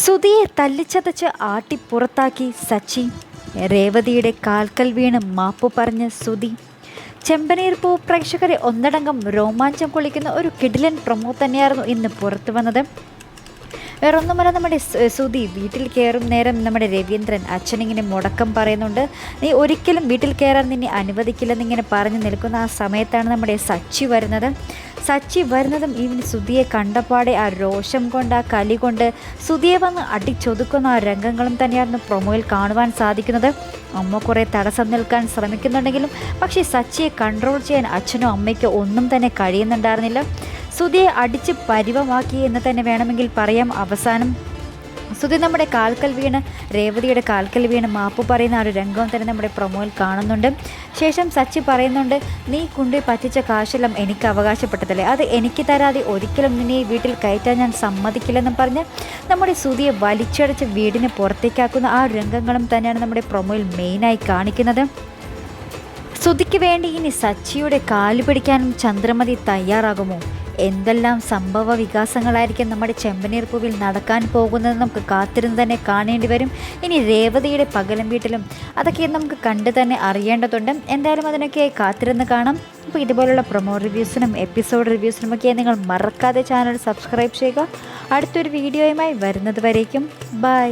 സുധിയെ തല്ലിച്ചതച്ച് ആട്ടി പുറത്താക്കി സച്ചി. രേവതിയുടെ കാൽക്കൽ വീണ് മാപ്പു പറഞ്ഞ് സുധി. ചെമ്പനീർ പൂ പ്രേക്ഷകരെ ഒന്നടങ്കം രോമാഞ്ചം കൊള്ളിക്കുന്ന ഒരു കിടിലൻ പ്രൊമോ തന്നെയായിരുന്നു ഇന്ന് പുറത്തു വന്നത്. വേറൊന്നുമല്ല, നമ്മുടെ സുധി വീട്ടിൽ കയറും നേരം നമ്മുടെ രവീന്ദ്രൻ അച്ഛനിങ്ങനെ മുടക്കം പറയുന്നുണ്ട്. നീ ഒരിക്കലും വീട്ടിൽ കയറാൻ നിന്നെ അനുവദിക്കില്ലെന്നിങ്ങനെ പറഞ്ഞു നിൽക്കുന്ന ആ സമയത്താണ് നമ്മുടെ സച്ചി വരുന്നതും ഇവന് സുധിയെ കണ്ടപാടെ ആ രോഷം കൊണ്ട്, ആ കലി കൊണ്ട് സുധിയെ വന്ന് അടിച്ചൊതുക്കുന്ന ആ രംഗങ്ങളും തന്നെയായിരുന്നു പ്രൊമോയിൽ കാണുവാൻ സാധിക്കുന്നത്. അമ്മ കുറേ തടസ്സം നിൽക്കാൻ ശ്രമിക്കുന്നുണ്ടെങ്കിലും പക്ഷേ സച്ചിയെ കൺട്രോൾ ചെയ്യാൻ അച്ഛനോ അമ്മയ്ക്കോ ഒന്നും തന്നെ കഴിയുന്നുണ്ടായിരുന്നില്ല. സുധിയെ അടിച്ച് പരിവമാക്കി എന്ന് തന്നെ വേണമെങ്കിൽ പറയാം. അവസാനം സുധി നമ്മുടെ കാൽക്കൽ വീണ്, രേവതിയുടെ കാൽക്കൽ വീണ് മാപ്പു പറയുന്ന ആ ഒരു രംഗവും തന്നെ നമ്മുടെ പ്രൊമോയിൽ കാണുന്നുണ്ട്. ശേഷം സച്ചി പറയുന്നുണ്ട്, നീ കൊണ്ടുപോയി പറ്റിച്ച കാശെല്ലാം എനിക്ക് അവകാശപ്പെട്ടതല്ലേ, അത് എനിക്ക് തരാതെ ഒരിക്കലും നിന്നെ വീട്ടിൽ കയറ്റാൻ ഞാൻ സമ്മതിക്കില്ലെന്നും പറഞ്ഞ് നമ്മുടെ സുധിയെ വലിച്ചടച്ച് വീടിന് പുറത്തേക്കാക്കുന്ന ആ രംഗങ്ങളും തന്നെയാണ് നമ്മുടെ പ്രൊമോയിൽ മെയിനായി കാണിക്കുന്നത്. സുധിക്ക് വേണ്ടി ഇനി സച്ചിയുടെ കാല് പിടിക്കാനും ചന്ദ്രമതി തയ്യാറാകുമോ? എന്തെല്ലാം സംഭവ വികാസങ്ങളായിരിക്കും നമ്മുടെ ചെമ്പനീർ പൂവിൽ നടക്കാൻ പോകുന്നത് നമുക്ക് കാത്തിരുന്ന് തന്നെ കാണേണ്ടി വരും. ഇനി രേവതിയുടെ പകലും വീട്ടിലും അതൊക്കെ നമുക്ക് കണ്ടു തന്നെ അറിയേണ്ടതുണ്ട്. എന്തായാലും അതിനൊക്കെ കാത്തിരുന്ന് കാണാം. അപ്പോൾ ഇതുപോലുള്ള പ്രൊമോ റിവ്യൂസിനും എപ്പിസോഡ് റിവ്യൂസിനുമൊക്കെ നിങ്ങൾ മറക്കാതെ ചാനൽ സബ്സ്ക്രൈബ് ചെയ്യുക. അടുത്തൊരു വീഡിയോയുമായി വരുന്നത് വരേക്കും ബൈ.